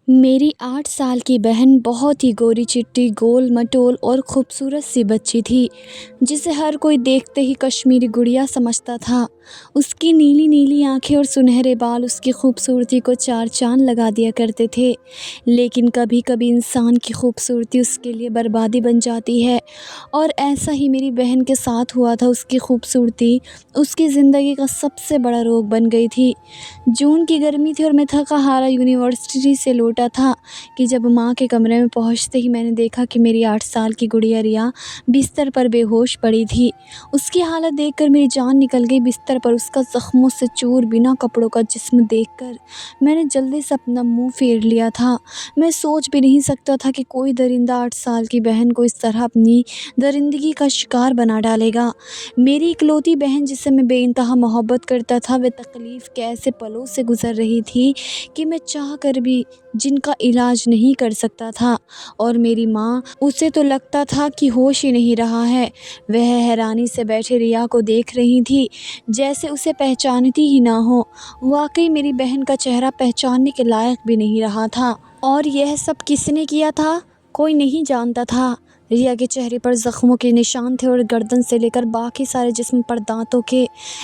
मेरी 8 साल की बहन बहुत ही गोरी-चिट्टी, गोल-मटोल और खूबसूरत सी बच्ची थी, जिसे हर कोई देखते ही कश्मीरी गुड़िया समझता था। उसकी नीली-नीली आँखें और सुनहरे बाल उसकी खूबसूरती को चार चाँद लगा दिया करते थे। लेकिन कभी-कभी इंसान की खूबसूरती उसके लिए बर्बादी बन जाती है, और ऐसा ही मेरी बहन के साथ हुआ था। उसकी खूबसूरती उसकी ज़िंदगी का सबसे बड़ा रोग बन गई थी। जून की गर्मी थी और मैं थका-हारा यूनिवर्सिटी से लौटा था कि जब माँ के कमरे में पहुँचते ही मैंने देखा कि मेरी 8 साल की गुड़िया रिया बिस्तर पर बेहोश पड़ी थी। उसकी हालत देखकर मेरी जान निकल गई। बिस्तर पर उसका ज़ख्मों से चूर बिना कपड़ों का जिस्म देखकर मैंने जल्दी से अपना मुँह फेर लिया था। मैं सोच भी नहीं सकता था कि कोई दरिंदा 8 साल की बहन को इस तरह अपनी दरिंदगी का शिकार बना डालेगा। मेरी इकलौती बहन, जिसे मैं बेइंतहा मोहब्बत करता था, वह तकलीफ़ के ऐसे पलों से गुज़र रही थी कि मैं चाह कर भी जिनका इलाज नहीं कर सकता था। और मेरी माँ, उसे तो लगता था कि होश ही नहीं रहा है। वह हैरानी से बैठे रिया को देख रही थी, जैसे उसे पहचानती ही ना हो। वाकई मेरी बहन का चेहरा पहचानने के लायक भी नहीं रहा था। और यह सब किसने किया था, कोई नहीं जानता था। रिया के चेहरे पर ज़ख्मों के निशान थे और गर्दन से लेकर बाकी सारे जिस्म पर दांतों के।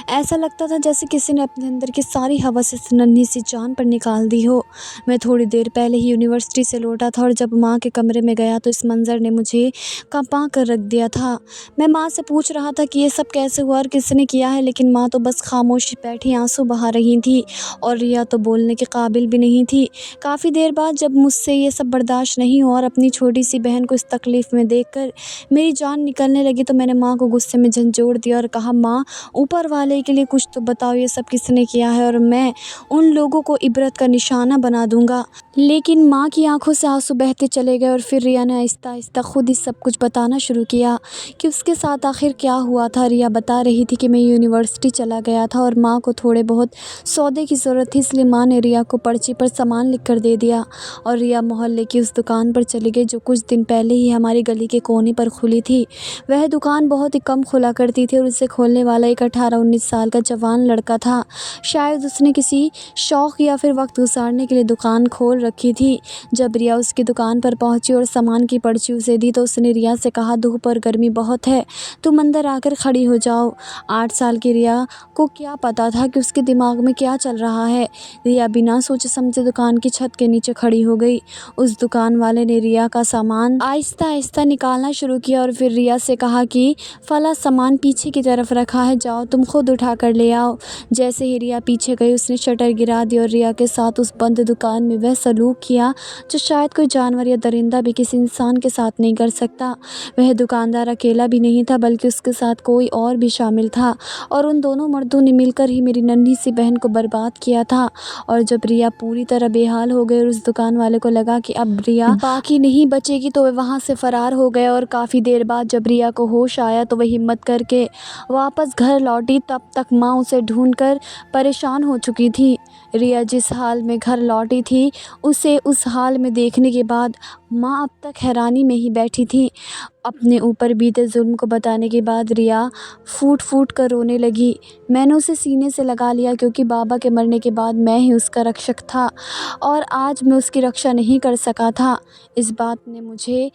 ऐसा लगता था जैसे किसी ने अपने अंदर की सारी हवस इस नन्ही सी जान पर निकाल दी हो। मैं थोड़ी देर पहले ही यूनिवर्सिटी से लौटा था और जब माँ के कमरे में गया तो इस मंज़र ने मुझे कंपा कर रख दिया था। मैं माँ से पूछ रहा था कि ये सब कैसे हुआ और किसने किया है, लेकिन माँ तो बस खामोश बैठी आंसू बहा रही थी और रिया तो बोलने के काबिल भी नहीं थी। काफ़ी देर बाद जब मुझसे ये सब बर्दाश्त नहीं हुआ और अपनी छोटी सी बहन को इस तकलीफ़ में देखकर मेरी जान निकलने लगी, तो मैंने माँ को गुस्से में झंझोड़ दिया और कहा, माँ, ऊपर वाले के लिए कुछ तो बताओ, ये सब किसने किया है और मैं उन लोगों को इबरत का निशाना बना दूंगा। लेकिन माँ की आंखों से आंसू बहते चले गए और फिर रिया ने आहिस्ता आहिस्ता खुद ही सब कुछ बताना शुरू किया कि उसके साथ आखिर क्या हुआ था। रिया बता रही थी कि मैं यूनिवर्सिटी चला गया था और माँ को थोड़े बहुत सौदे की ज़रूरत थी, इसलिए माँ ने रिया को पर्ची पर सामान लिख कर दे दिया और रिया मोहल्ले की उस दुकान पर चली गई जो कुछ दिन पहले ही हमारी गली के कोने पर खुली थी। वह दुकान बहुत ही कम खुला करती थी और उसे खोलने वाला एक 18-19 साल का जवान लड़का था। शायद उसने किसी शौक़ या फिर वक्त गुजारने के लिए दुकान खोल रखी थी। जब रिया उसकी दुकान पर पहुंची और सामान की पर्ची उसे दी तो उसने रिया से कहा, धूप और गर्मी बहुत है, तुम अंदर आकर खड़ी हो जाओ। 8 साल की रिया को क्या पता था कि उसके दिमाग में क्या चल रहा है। रिया बिना सोचे समझे दुकान की छत के नीचे खड़ी हो गई। उस दुकान वाले ने रिया का सामान आहिस्ता आहिस्ता निकालना शुरू किया और फिर रिया से कहा कि फला सामान पीछे की तरफ रखा है, जाओ तुम खुद उठा कर ले आओ। जैसे ही रिया पीछे गई उसने शटर गिरा दी और रिया के साथ उस बंद दुकान में वह सलूक किया जो शायद कोई जानवर या दरिंदा भी किसी इंसान के साथ नहीं कर सकता। वह दुकानदार अकेला भी नहीं था, बल्कि उसके साथ कोई और भी शामिल था और उन दोनों मर्दों ने मिलकर ही मेरी नन्ही सी बहन को बर्बाद किया था। और जब रिया पूरी तरह बेहाल हो गई और उस दुकान वाले को लगा कि अब रिया बाकी नहीं बचेगी, तो वह वहाँ से फरार हो गया। और काफ़ी देर बाद जब रिया को होश आया तो वह हिम्मत करके वापस घर लौटी। तब तक माँ उसे ढूंढकर परेशान हो चुकी थी। रिया जिस हाल में घर लौटी थी, उसे उस हाल में देखने के बाद माँ अब तक हैरानी में ही बैठी थी। अपने ऊपर बीते जुल्म को बताने के बाद रिया फूट फूट कर रोने लगी। मैंने उसे सीने से लगा लिया, क्योंकि बाबा के मरने के बाद मैं ही उसका रक्षक था और आज मैं उसकी रक्षा नहीं कर सका था। इस बात ने मुझे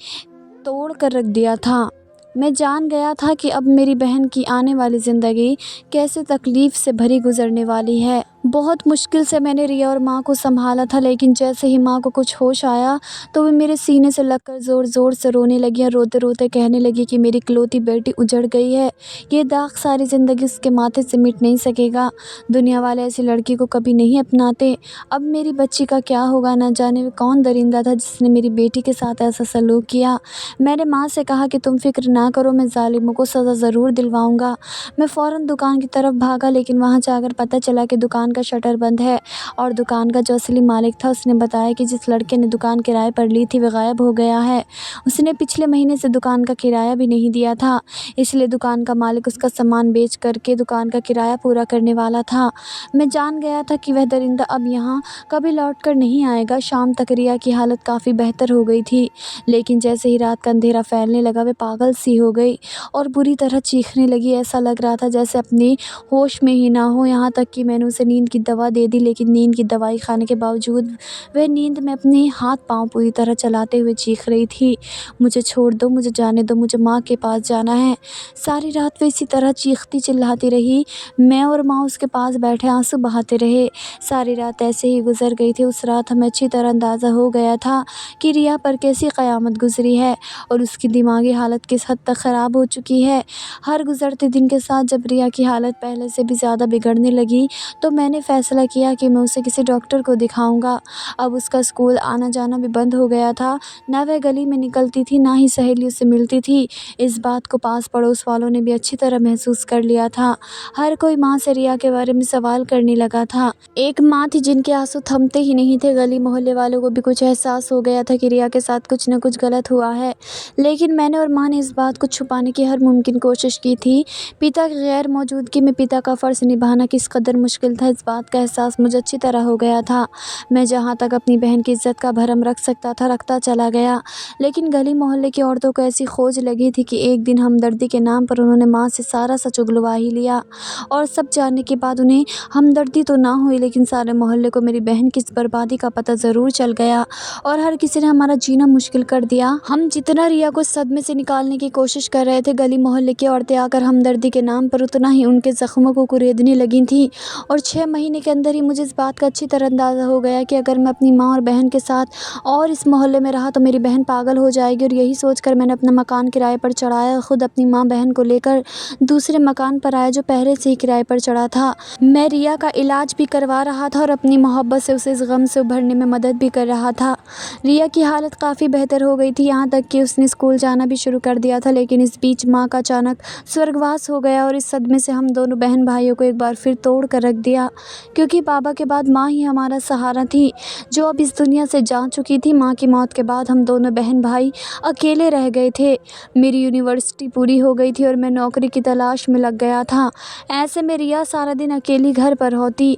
तोड़ कर रख दिया था। मैं जान गया था कि अब मेरी बहन की आने वाली ज़िंदगी कैसे तकलीफ़ से भरी गुजरने वाली है। बहुत मुश्किल से मैंने रिया और माँ को संभाला था, लेकिन जैसे ही माँ को कुछ होश आया तो वे मेरे सीने से लगकर ज़ोर ज़ोर से रोने लगी और रोते रोते कहने लगी कि मेरी इकलौती बेटी उजड़ गई है। ये दाग सारी ज़िंदगी उसके माथे से मिट नहीं सकेगा। दुनिया वाले ऐसी लड़की को कभी नहीं अपनाते। अब मेरी बच्ची का क्या होगा, न जाने वो कौन दरिंदा था जिसने मेरी बेटी के साथ ऐसा सलूक किया। मैंने माँ से कहा कि तुम फिक्र ना करो, मैं ज़ालिमों को सज़ा ज़रूर दिलवाऊंगा। मैं फ़ौरन दुकान की तरफ भागा, लेकिन वहाँ जाकर पता चला कि दुकान का शटर बंद है और दुकान का जो असली मालिक था उसने बताया कि जिस लड़के ने दुकान किराए पर ली थी वह गायब हो गया है। उसने पिछले महीने से दुकान का किराया भी नहीं दिया था, इसलिए दुकान का मालिक उसका सामान बेच करके दुकान का किराया पूरा करने वाला था। मैं जान गया था कि वह दरिंदा अब यहाँ कभी लौट कर नहीं आएगा। शाम तक रिया की हालत काफ़ी बेहतर हो गई थी, लेकिन जैसे ही रात का अंधेरा फैलने लगा वह पागल सी हो गई और बुरी तरह चीखने लगी। ऐसा लग रहा था जैसे अपने होश में ही ना हो। यहाँ तक कि मैंने उसे नींद की दवा दे दी, लेकिन नींद की दवाई खाने के बावजूद वह नींद में अपने हाथ-पाँव पूरी तरह चलाते हुए चीख रही थी, "मुझे छोड़ दो, मुझे जाने दो, मुझे माँ के पास जाना है।" सारी रात वो इसी तरह चीखती चिल्लाती रही। मैं और माँ उसके पास बैठे आँसू बहाते रहे। सारी रात ऐसे ही गुज़र गई थी। उस रात हमें अच्छी तरह अंदाज़ा हो गया था कि रिया पर कैसी क़यामत गुज़री है और उसकी दिमागी हालत किस हद तक ख़राब हो चुकी है। हर गुज़रते दिन के साथ जब रिया की हालत पहले से भी ज़्यादा बिगड़ने लगी, तो मैंने फ़ैसला किया कि मैं उसे किसी डॉक्टर को दिखाऊँगा। अब उसका स्कूल आना-जाना भी बंद हो गया था। ना वह गली में निकलती थी, ना ही सहेलियों से मिलती थी। इस बात को पास-पड़ोस वालों ने भी अच्छी तरह महसूस कर लिया था। हर कोई माँ से रिया के बारे में सवाल करने लगा था। एक माँ थी जिनके आँसू थमते ही नहीं थे। गली-मोहल्ले वालों को भी कुछ एहसास हो गया था कि रिया के साथ कुछ न कुछ गलत हुआ है। लेकिन मैंने और माँ ने इस बात को छुपाने की हर मुमकिन कोशिश की थी। पिता की गैर मौजूदगी में पिता का फ़र्ज़ निभाना किस कदर मुश्किल था, इस बात का एहसास मुझे अच्छी तरह हो गया था। मैं जहाँ तक अपनी बहन की इज़्ज़त का भरम रख सकता था, रखता चला गया। लेकिन गली-मोहल्ले की औरतों को ऐसी खोज लगी थी कि एक दिन हमदर्दी के नाम पर उन्होंने माँ से सारा सच उगलवा ही लिया। और सब जानने के बाद उन्हें हमदर्दी तो ना हुई, लेकिन सारे मोहल्ले को मेरी बहन की इस बर्बादी का पता ज़रूर चल गया और हर किसी ने हमारा जीना मुश्किल कर दिया। हम जितना रिया को सदमे से निकालने की कोशिश कर रहे थे, गली-मोहल्ले की औरतें आकर हमदर्दी के नाम पर उतना ही उनके ज़ख्मों को कुरेदने लगी थीं। और 6 महीने के अंदर ही मुझे इस बात का अच्छी तरह अंदाज़ा हो गया कि अगर मैं अपनी माँ और बहन के साथ और इस मोहल्ले में रहा तो मेरी बहन पागल हो जाएगी। और यही सोचकर मैंने अपना मकान किराए पर चढ़ाया, खुद अपनी माँ बहन को लेकर दूसरे मकान पर आया जो पहले से ही किराए पर चढ़ा था। मैं रिया का इलाज भी करवा रहा था और अपनी मोहब्बत से उसे इस गम से उभरने में मदद भी कर रहा था। रिया की हालत काफ़ी बेहतर हो गई थी, यहाँ तक कि उसने स्कूल जाना भी शुरू कर दिया था। लेकिन इस बीच माँ का अचानक स्वर्गवास हो गया और इस सदमे से हम दोनों बहन भाइयों को एक बार फिर तोड़ कर रख दिया, क्योंकि बाबा के बाद माँ ही हमारा सहारा थी, जो अब इस दुनिया से जा चुकी थी। माँ की मौत के बाद हम दोनों बहन भाई अकेले रह गए थे। मेरी यूनिवर्सिटी पूरी हो गई थी और मैं नौकरी की तलाश में लग गया था। ऐसे में रिया सारा दिन अकेली घर पर होती,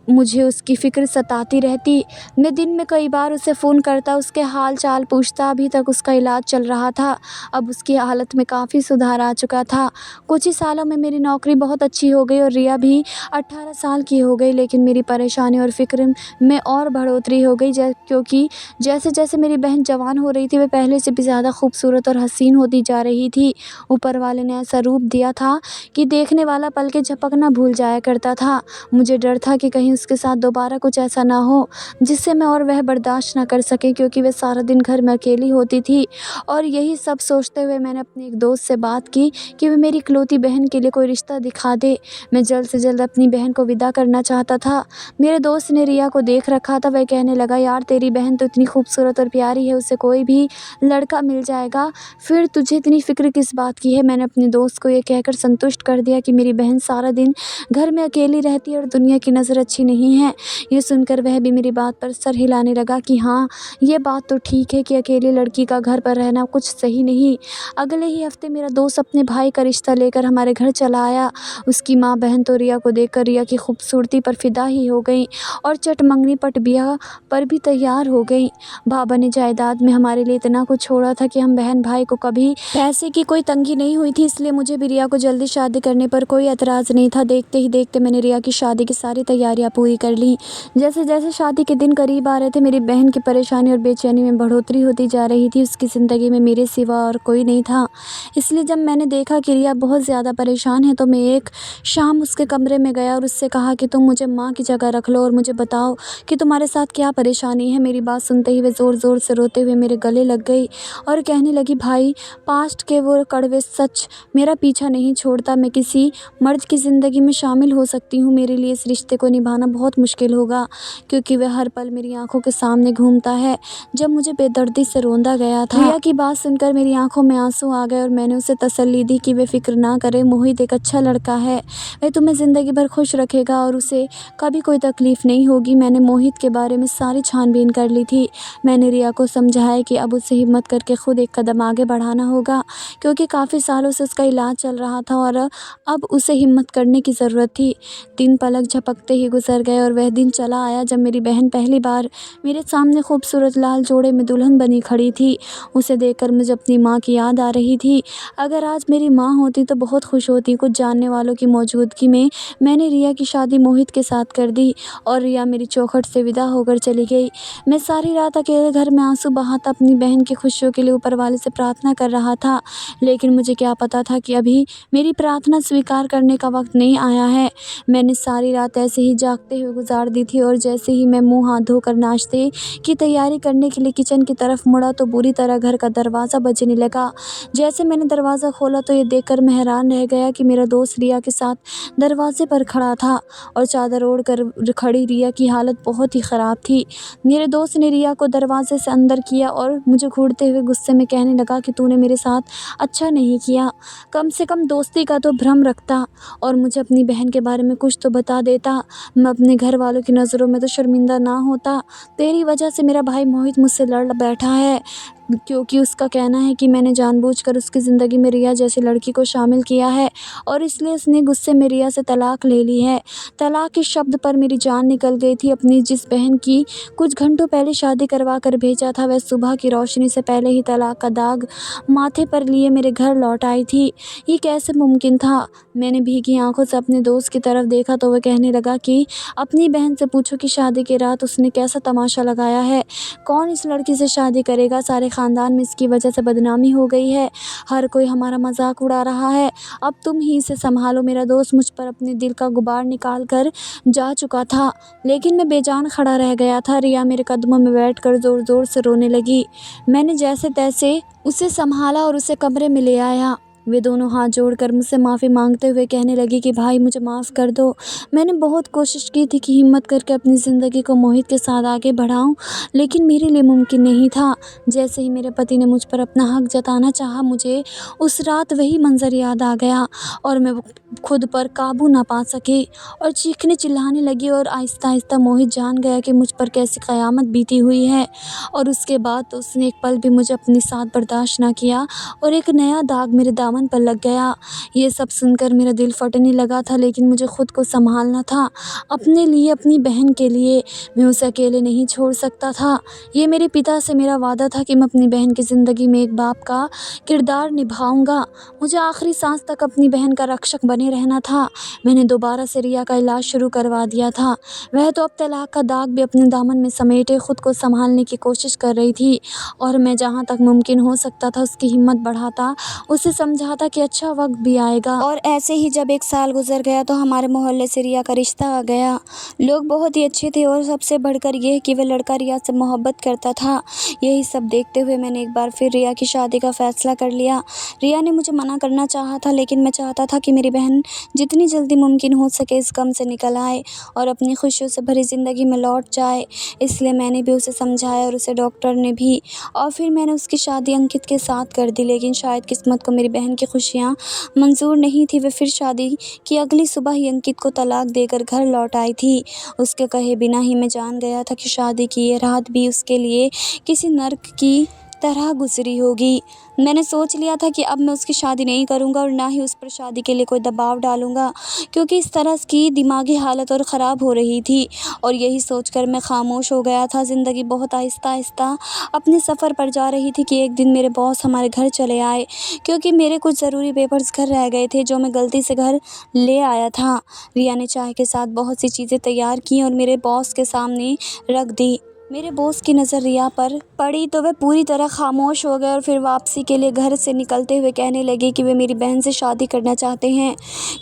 मुझे उसकी फ़िक्र सताती रहती। मैं दिन में कई बार उसे फ़ोन करता, उसके हाल चाल पूछता। अभी तक उसका इलाज चल रहा था। अब उसकी हालत में काफ़ी सुधार आ चुका था। कुछ ही सालों में मेरी नौकरी बहुत अच्छी हो गई और रिया भी 18 साल की हो गई। लेकिन मेरी परेशानी और फ़िक्र में और बढ़ोतरी हो गई, क्योंकि जैसे-जैसे मेरी बहन जवान हो रही थी, वह पहले से भी ज़्यादा खूबसूरत और हसीन होती जा रही थी। ऊपर वाले ने ऐसा रूप दिया था कि देखने वाला पलकें झपकना भूल जाया करता था। मुझे डर था कि कहीं उसके साथ दोबारा कुछ ऐसा ना हो जिससे मैं और वह बर्दाश्त ना कर सकें, क्योंकि वह सारा दिन घर में अकेली होती थी। और यही सब सोचते हुए मैंने अपने एक दोस्त से बात की कि वह मेरी इकलौती बहन के लिए कोई रिश्ता दिखा दे। मैं जल्द से जल्द अपनी बहन को विदा करना चाहता था। मेरे दोस्त ने रिया को देख रखा था। वह कहने लगा, यार तेरी बहन तो इतनी खूबसूरत और प्यारी है, उसे कोई भी लड़का मिल जाएगा, फिर तुझे इतनी फ़िक्र किस बात की है। मैंने अपने दोस्त को ये कहकर संतुष्ट कर दिया कि मेरी बहन सारा दिन घर में अकेली रहती है और दुनिया की नज़र अच्छी नहीं है। ये सुनकर वह भी मेरी बात पर सर हिलाने लगा कि हाँ, ये बात तो ठीक है कि अकेली लड़की का घर पर रहना कुछ सही नहीं। अगले ही हफ्ते मेरा दोस्त अपने भाई का रिश्ता लेकर हमारे घर चला आया। उसकी माँ बहन तो रिया को देखकर रिया की खूबसूरती पर फिदा ही हो गई और चट मंगनी पट ब्याह पर भी तैयार हो गई। बाबा ने जायदाद में हमारे लिए इतना कुछ छोड़ा था कि हम बहन भाई को कभी पैसे की कोई तंगी नहीं हुई थी। इसलिए मुझे भी रिया को जल्दी शादी करने पर कोई एतराज़ नहीं था। देखते ही देखते मैंने रिया की शादी की सारी तैयारियां पूरी कर ली। जैसे जैसे शादी के दिन करीब आ रहे थे, मेरी बहन की परेशानी और बेचैनी में बढ़ोतरी होती जा रही थी। उसकी ज़िंदगी में मेरे सिवा और कोई नहीं था। इसलिए जब मैंने देखा कि रिया बहुत ज़्यादा परेशान है, तो मैं एक शाम उसके कमरे में गया और उससे कहा कि तुम मुझे माँ की जगह रख लो और मुझे बताओ कि तुम्हारे साथ क्या परेशानी है। मेरी बात सुनते ही वह ज़ोर-ज़ोर से रोते हुए मेरे गले लग गई और कहने लगी, भाई पास्ट के वो कड़वे सच मेरा पीछा नहीं छोड़ता। मैं किसी मर्द की ज़िंदगी में शामिल हो सकती हूँ। मेरे लिए इस रिश्ते को निभाना बहुत मुश्किल होगा, क्योंकि वह हर पल मेरी आंखों के सामने घूमता है जब मुझे बेदर्दी से रोंदा गया था। रिया की बात सुनकर मेरी आंखों में आंसू आ गए और मैंने उसे तसल्ली दी कि वे फ़िक्र ना करे, मोहित एक अच्छा लड़का है, वह तुम्हें ज़िंदगी भर खुश रखेगा और उसे कभी कोई तकलीफ़ नहीं होगी। मैंने मोहित के बारे में सारी छानबीन कर ली थी। मैंने रिया को समझाया कि अब उसे हिम्मत करके खुद एक कदम आगे बढ़ाना होगा, क्योंकि काफ़ी सालों से उसका इलाज चल रहा था और अब उसे हिम्मत करने की ज़रूरत थी। दिन पलक झपकते ही गुजर गुजर गए और वह दिन चला आया जब मेरी बहन पहली बार मेरे सामने खूबसूरत लाल जोड़े में दुल्हन बनी खड़ी थी। उसे देखकर मुझे अपनी माँ की याद आ रही थी। अगर आज मेरी माँ होती तो बहुत खुश होती। कुछ जानने वालों की मौजूदगी में मैंने रिया की शादी मोहित के साथ कर दी और रिया मेरी चौखट से विदा होकर चली गई। मैं सारी रात अकेले घर में आंसू बहाता अपनी बहन की खुशियों के लिए ऊपर वाले से प्रार्थना कर रहा था, लेकिन मुझे क्या पता था कि अभी मेरी प्रार्थना स्वीकार करने का वक्त नहीं आया है। मैंने सारी रात ऐसे ही जागते हुए गुजार दी थी और जैसे ही मैं मुंह हाथ धोकर नाश्ते की तैयारी करने के लिए किचन की तरफ मुड़ा तो बुरी तरह घर का दरवाज़ा बजने लगा। जैसे मैंने दरवाज़ा खोला तो ये देखकर मैं हैरान रह गया कि मेरा दोस्त रिया के साथ दरवाजे पर खड़ा था और चादर ओढ़ कर खड़ी रिया की हालत बहुत ही ख़राब थी। मेरे दोस्त ने रिया को दरवाजे से अंदर किया और मुझे घूरते हुए गुस्से में कहने लगा कि तूने मेरे साथ अच्छा नहीं किया, कम से कम दोस्ती का तो भ्रम रखता और मुझे अपनी बहन के बारे में कुछ तो बता देता। मैं अपने घर वालों की नज़रों में तो शर्मिंदा ना होता। तेरी वजह से मेरा भाई मोहित मुझसे लड़ बैठा है, क्योंकि उसका कहना है कि मैंने जानबूझकर उसकी ज़िंदगी में रिया जैसी लड़की को शामिल किया है और इसलिए उसने गुस्से में रिया से तलाक ले ली है। तलाक के शब्द पर मेरी जान निकल गई थी। अपनी जिस बहन की कुछ घंटों पहले शादी करवा कर भेजा था, वह सुबह की रोशनी से पहले ही तलाक का दाग माथे पर लिए मेरे घर लौट आई थी। ये कैसे मुमकिन था? मैंने भीगी आंखों से अपने दोस्त की तरफ देखा तो वह कहने लगा कि अपनी बहन से पूछो कि शादी की रात उसने कैसा तमाशा लगाया है। कौन इस लड़की से शादी करेगा? सारे ख़ानदान में इसकी वजह से बदनामी हो गई है। हर कोई हमारा मजाक उड़ा रहा है। अब तुम ही इसे संभालो। मेरा दोस्त मुझ पर अपने दिल का गुबार निकाल कर जा चुका था, लेकिन मैं बेजान खड़ा रह गया था। रिया मेरे कदमों में बैठकर ज़ोर ज़ोर से रोने लगी। मैंने जैसे तैसे उसे संभाला और उसे कमरे में ले आया। वे दोनों हाथ जोड़कर मुझसे माफ़ी मांगते हुए कहने लगी कि भाई मुझे माफ़ कर दो। मैंने बहुत कोशिश की थी कि हिम्मत करके अपनी ज़िंदगी को मोहित के साथ आगे बढ़ाऊं, लेकिन मेरे लिए मुमकिन नहीं था। जैसे ही मेरे पति ने मुझ पर अपना हक जताना चाहा, मुझे उस रात वही मंज़र याद आ गया और मैं खुद पर काबू ना पा सकी और चीखने चिल्लाने लगी और आहिस्ता आहिस्ता मोहित जान गया कि मुझ पर कैसी क़यामत बीती हुई है। और उसके बाद तो उसने एक पल भी मुझे अपने साथ बर्दाश्त ना किया और एक नया दाग मेरे दामन पर लग गया। ये सब सुनकर मेरा दिल फटने लगा था, लेकिन मुझे खुद को संभालना था। अपने लिए, अपनी बहन के लिए। मैं उसे अकेले नहीं छोड़ सकता था। ये मेरे पिता से मेरा वादा था कि मैं अपनी बहन की ज़िंदगी में एक बाप का किरदार निभाऊंगा। मुझे आखिरी सांस तक अपनी बहन का रक्षक बने रहना था। मैंने दोबारा से रिया का इलाज शुरू करवा दिया था। वह तो अब तलाक का दाग भी अपने दामन में समेटे खुद को संभालने की कोशिश कर रही थी और मैं जहाँ तक मुमकिन हो सकता था उसकी हिम्मत बढ़ाता, उसे समझाता कि अच्छा वक्त भी आएगा। और ऐसे ही जब 1 साल गुजर गया तो हमारे मोहल्ले से रिया का रिश्ता आ गया। लोग बहुत ही अच्छे थे और सबसे बढ़कर यह कि वह लड़का रिया से मोहब्बत करता था। यही सब देखते हुए मैंने एक बार फिर रिया की शादी का फ़ैसला कर लिया। रिया ने मुझे मना करना चाहा था, लेकिन मैं चाहता था कि मेरी बहन जितनी जल्दी मुमकिन हो सके इस गम से निकल आए और अपनी खुशियों से भरी ज़िंदगी में लौट जाए। इसलिए मैंने भी उसे समझाया और उसे डॉक्टर ने भी, और फिर मैंने उसकी शादी अंकित के साथ कर दी। लेकिन शायद किस्मत को मेरी बहन की खुशियाँ मंजूर नहीं थी। वह फिर शादी की अगली सुबह ही अंकित को तलाक देकर घर लौट आई थी। उसके कहे बिना ही मैं जान गया था कि शादी की ये रात भी उसके लिए किसी नर्क की तरह गुजरी होगी। मैंने सोच लिया था कि अब मैं उसकी शादी नहीं करूंगा और ना ही उस पर शादी के लिए कोई दबाव डालूंगा, क्योंकि इस तरह की दिमागी हालत और ख़राब हो रही थी। और यही सोचकर मैं खामोश हो गया था। ज़िंदगी बहुत आहिस्ता आहिस्ता अपने सफ़र पर जा रही थी कि एक दिन मेरे बॉस हमारे घर चले आए, क्योंकि मेरे कुछ ज़रूरी पेपर्स घर रह गए थे जो मैं गलती से घर ले आया था। रिया ने चाय के साथ बहुत सी चीज़ें तैयार की और मेरे बॉस के सामने रख दी। मेरे बॉस की नज़र रिया पर पड़ी तो वह पूरी तरह खामोश हो गए और फिर वापसी के लिए घर से निकलते हुए कहने लगे कि वे मेरी बहन से शादी करना चाहते हैं।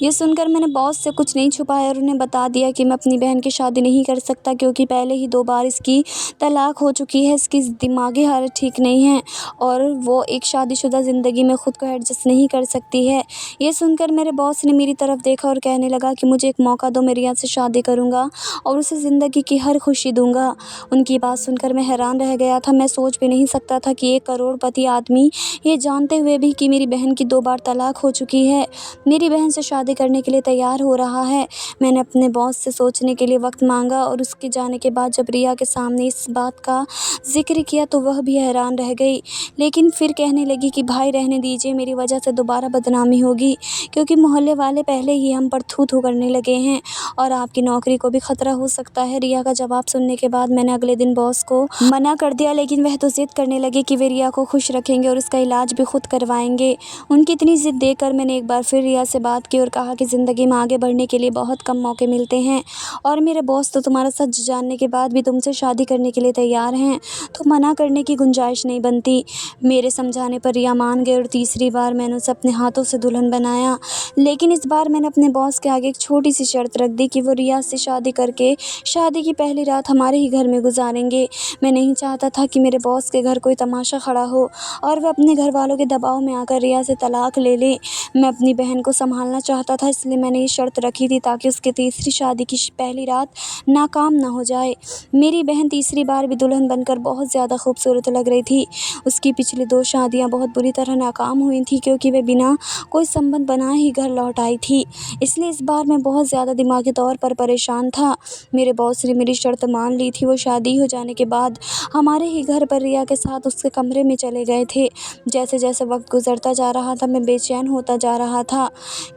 ये सुनकर मैंने बॉस से कुछ नहीं छुपाया और उन्हें बता दिया कि मैं अपनी बहन की शादी नहीं कर सकता, क्योंकि पहले ही 2 बार इसकी तलाक हो चुकी है। इसकी दिमागी हालत ठीक नहीं है और वो एक शादीशुदा ज़िंदगी में ख़ुद को एडजस्ट नहीं कर सकती है। ये सुनकर मेरे बॉस ने मेरी तरफ देखा और कहने लगा कि मुझे एक मौका दो, मैं रिया से शादी करूँगा और उसे ज़िंदगी की हर खुशी दूँगा। उनकी की बात सुनकर मैं हैरान रह गया था। मैं सोच भी नहीं सकता था कि एक करोड़पति आदमी ये जानते हुए भी कि मेरी बहन की 2 बार तलाक हो चुकी है, मेरी बहन से शादी करने के लिए तैयार हो रहा है। मैंने अपने बॉस से सोचने के लिए वक़्त माँगा और उसके जाने के बाद जब रिया के सामने इस बात का ज़िक्र किया तो वह भी हैरान रह गई। लेकिन फिर कहने लगी कि भाई रहने दीजिए, मेरी वजह से दोबारा बदनामी होगी, क्योंकि मोहल्ले वाले पहले ही हम पर थू-थू करने लगे हैं और आपकी नौकरी को भी खतरा हो सकता है। रिया का जवाब सुनने के बाद मैंने अगले दिन बॉस को मना कर दिया, लेकिन वह तो ज़िद करने लगे कि वे रिया को खुश रखेंगे और उसका इलाज भी खुद करवाएंगे। उनकी इतनी ज़िद देखकर मैंने एक बार फिर रिया से बात की और कहा कि ज़िंदगी में आगे बढ़ने के लिए बहुत कम मौके मिलते हैं और मेरे बॉस तो तुम्हारा सच जानने के बाद भी तुमसे शादी करने के लिए तैयार हैं, तो मना करने की गुंजाइश नहीं बनती। मेरे समझाने पर रिया मान गए और तीसरी बार मैंने उसे अपने हाथों से दुल्हन बनाया। लेकिन इस बार मैंने अपने बॉस के आगे एक छोटी सी शर्त रख दी कि वो रिया से शादी करके शादी की पहली रात हमारे ही घर में गुजारेंगे। मैं नहीं चाहता था कि मेरे बॉस के घर कोई तमाशा खड़ा हो और वह अपने घर वालों के दबाव में आकर रिया से तलाक ले ले। मैं अपनी बहन को संभालना चाहता था, इसलिए मैंने ये शर्त रखी थी ताकि उसकी तीसरी शादी की पहली रात नाकाम ना हो जाए। मेरी बहन तीसरी बार भी दुल्हन बनकर बहुत ज़्यादा खूबसूरत लग रही थी। उसकी पिछली 2 शादियाँ बहुत बुरी तरह नाकाम हुई थी, क्योंकि वह बिना कोई संबंध बनाए ही घर लौट आई थी। इसलिए इस बार मैं बहुत ज़्यादा दिमागी तौर पर परेशान था। मेरे बॉस ने मेरी शर्त मान ली थी। वो शादी हो जाने के बाद हमारे ही घर पर रिया के साथ उसके कमरे में चले गए थे। जैसे जैसे वक्त गुजरता जा रहा था मैं बेचैन होता जा रहा था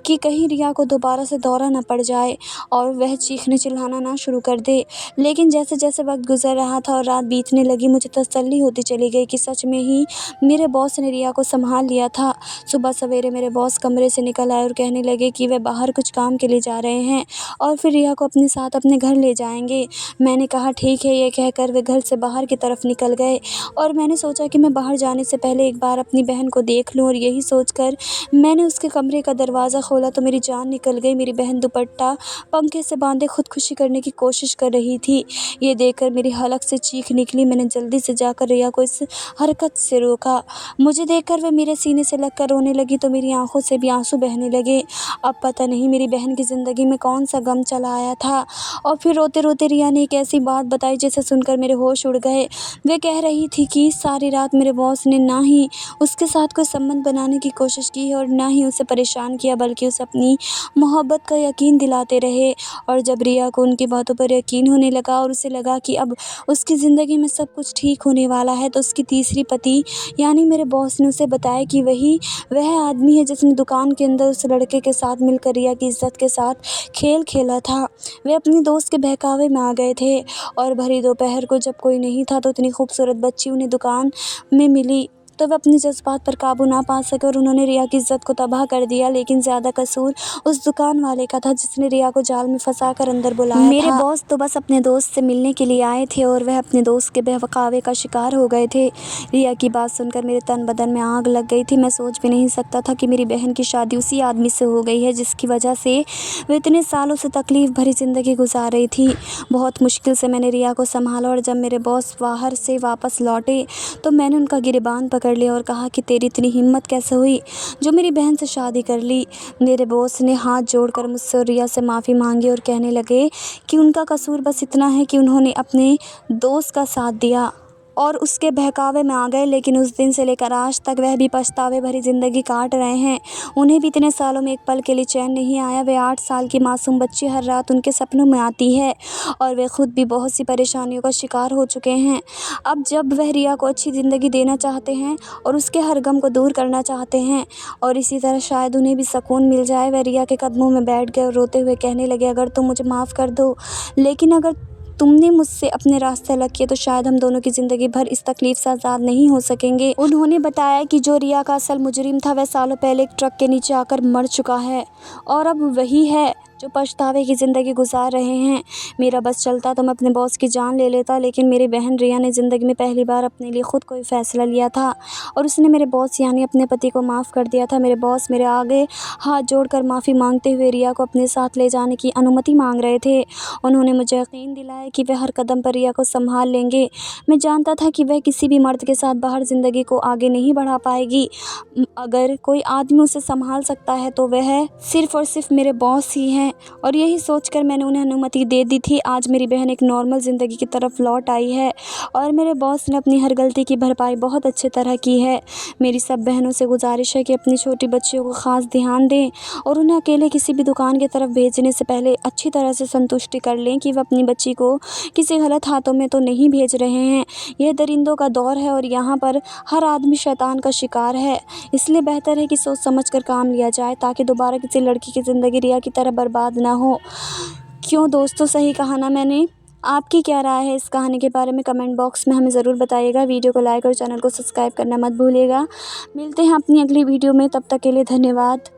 कि कहीं रिया को दोबारा से दौरा न पड़ जाए और वह चीखने चिल्लाना ना शुरू कर दे। लेकिन जैसे जैसे वक्त गुजर रहा था और रात बीतने लगी, मुझे तसल्ली होती चली गई कि सच में ही मेरे बॉस ने रिया को संभाल लिया था। सुबह सवेरे मेरे बॉस कमरे से निकल आए और कहने लगे कि वे बाहर कुछ काम के लिए जा रहे हैं और फिर रिया को अपने साथ अपने घर ले जाएंगे। मैंने कहा ठीक है, ये कहकर वे घर से बाहर की तरफ निकल गए और मैंने सोचा कि मैं बाहर जाने से पहले एक बार अपनी बहन को देख लूं, और यही सोचकर मैंने उसके कमरे का दरवाज़ा खोला तो मेरी जान निकल गई। मेरी बहन दुपट्टा पंखे से बांधे खुदकुशी करने की कोशिश कर रही थी। ये देखकर मेरी हलक से चीख निकली। मैंने जल्दी से जाकर रिया को इस हरकत से रोका। मुझे देखकर वह मेरे सीने से लगकर रोने लगी तो मेरी आंखों से भी आंसू बहने लगे। अब पता नहीं मेरी बहन की ज़िंदगी में कौन सा गम चला आया था। और फिर रोते रोते रिया ने एक ऐसी बात बताई जिसे सुनकर मेरे होश उड़ गए। वे कह रही थी कि सारी रात मेरे बॉस ने ना ही उसके साथ कोई संबंध बनाने की कोशिश की और ना ही उसे परेशान किया, बल्कि उसे अपनी मोहब्बत का यकीन दिलाते रहे। और जब रिया को उनकी बातों पर यकीन होने लगा और उसे लगा कि अब उसकी ज़िंदगी में सब कुछ ठीक होने वाला है, तो उसकी तीसरी पति यानी मेरे बॉस ने उसे बताया कि वही वह आदमी है जिसने दुकान के अंदर उस लड़के के साथ मिलकर रिया की इज्जत के साथ खेल खेला था। वे अपनी दोस्त के बहकावे में आ गए थे और भरी दोपहर को जब कोई नहीं था तो इतनी खूबसूरत बच्ची उन्हें दुकान में मिली तो वे अपने जज्बात पर काबू ना पा सके और उन्होंने रिया की इज्जत को तबाह कर दिया। लेकिन ज़्यादा कसूर उस दुकान वाले का था जिसने रिया को जाल में फंसाकर अंदर बुलाया था। मेरे बॉस तो बस अपने दोस्त से मिलने के लिए आए थे और वह अपने दोस्त के बहकावे का शिकार हो गए थे। रिया की बात सुनकर मेरे तन बदन में आग लग गई थी। मैं सोच भी नहीं सकता था कि मेरी बहन की शादी उसी आदमी से हो गई है जिसकी वजह से वे इतने सालों से तकलीफ़ भरी ज़िंदगी गुजार रही थी। बहुत मुश्किल से मैंने रिया को संभाला और जब मेरे बॉस बाहर से वापस लौटे तो मैंने उनका गिरबान पकड़ लिया और कहा कि तेरी इतनी हिम्मत कैसे हुई जो मेरी बहन से शादी कर ली। मेरे बॉस ने हाथ जोड़कर मुझसे और रिया से माफ़ी मांगी और कहने लगे कि उनका कसूर बस इतना है कि उन्होंने अपने दोस्त का साथ दिया और उसके बहकावे में आ गए। लेकिन उस दिन से लेकर आज तक वह भी पछतावे भरी ज़िंदगी काट रहे हैं। उन्हें भी इतने सालों में एक पल के लिए चैन नहीं आया। वे 8 साल की मासूम बच्ची हर रात उनके सपनों में आती है और वे खुद भी बहुत सी परेशानियों का शिकार हो चुके हैं। अब जब वह रिया को अच्छी ज़िंदगी देना चाहते हैं और उसके हर गम को दूर करना चाहते हैं और इसी तरह शायद उन्हें भी सुकून मिल जाए। वह रिया के कदमों में बैठ गए और रोते हुए कहने लगे, अगर तुम मुझे माफ़ कर दो, लेकिन अगर तुमने मुझसे अपने रास्ते अलग किए तो शायद हम दोनों की ज़िंदगी भर इस तकलीफ़ से आज़ाद नहीं हो सकेंगे। उन्होंने बताया कि जो रिया का असल मुजरिम था वह सालों पहले एक ट्रक के नीचे आकर मर चुका है और अब वही है जो पछतावे की ज़िंदगी गुजार रहे हैं। मेरा बस चलता तो मैं अपने बॉस की जान ले लेता, लेकिन मेरी बहन रिया ने ज़िंदगी में पहली बार अपने लिए ख़ुद कोई फ़ैसला लिया था और उसने मेरे बॉस यानी अपने पति को माफ़ कर दिया था। मेरे बॉस मेरे आगे हाथ जोड़कर माफ़ी मांगते हुए रिया को अपने साथ ले जाने की अनुमति मांग रहे थे। उन्होंने मुझे यकीन दिलाया कि वे हर कदम पर रिया को संभाल लेंगे। मैं जानता था कि वह किसी भी मर्द के साथ बाहर ज़िंदगी को आगे नहीं बढ़ा पाएगी। अगर कोई आदमी उसे संभाल सकता है तो वह सिर्फ़ और सिर्फ मेरे बॉस ही हैं। हैं। और यही सोचकर मैंने उन्हें अनुमति दे दी थी। आज मेरी बहन एक नॉर्मल ज़िंदगी की तरफ लौट आई है और मेरे बॉस ने अपनी हर गलती की भरपाई बहुत अच्छे तरह की है। मेरी सब बहनों से गुजारिश है कि अपनी छोटी बच्चियों को ख़ास ध्यान दें और उन्हें अकेले किसी भी दुकान की तरफ भेजने से पहले अच्छी तरह से संतुष्टि कर लें कि वह अपनी बच्ची को किसी गलत हाथों में तो नहीं भेज रहे हैं। यह दरिंदों का दौर है और यहाँ पर हर आदमी शैतान का शिकार है, इसलिए बेहतर है कि सोच समझ कर काम लिया जाए ताकि दोबारा किसी लड़की की ज़िंदगी रिया की तरह बर्बाद ना हो। क्यों दोस्तों, सही कहा ना मैंने? आपकी क्या राय है इस कहानी के बारे में कमेंट बॉक्स में हमें ज़रूर बताइएगा। वीडियो को लाइक और चैनल को सब्सक्राइब करना मत भूलिएगा। मिलते हैं अपनी अगली वीडियो में, तब तक के लिए धन्यवाद।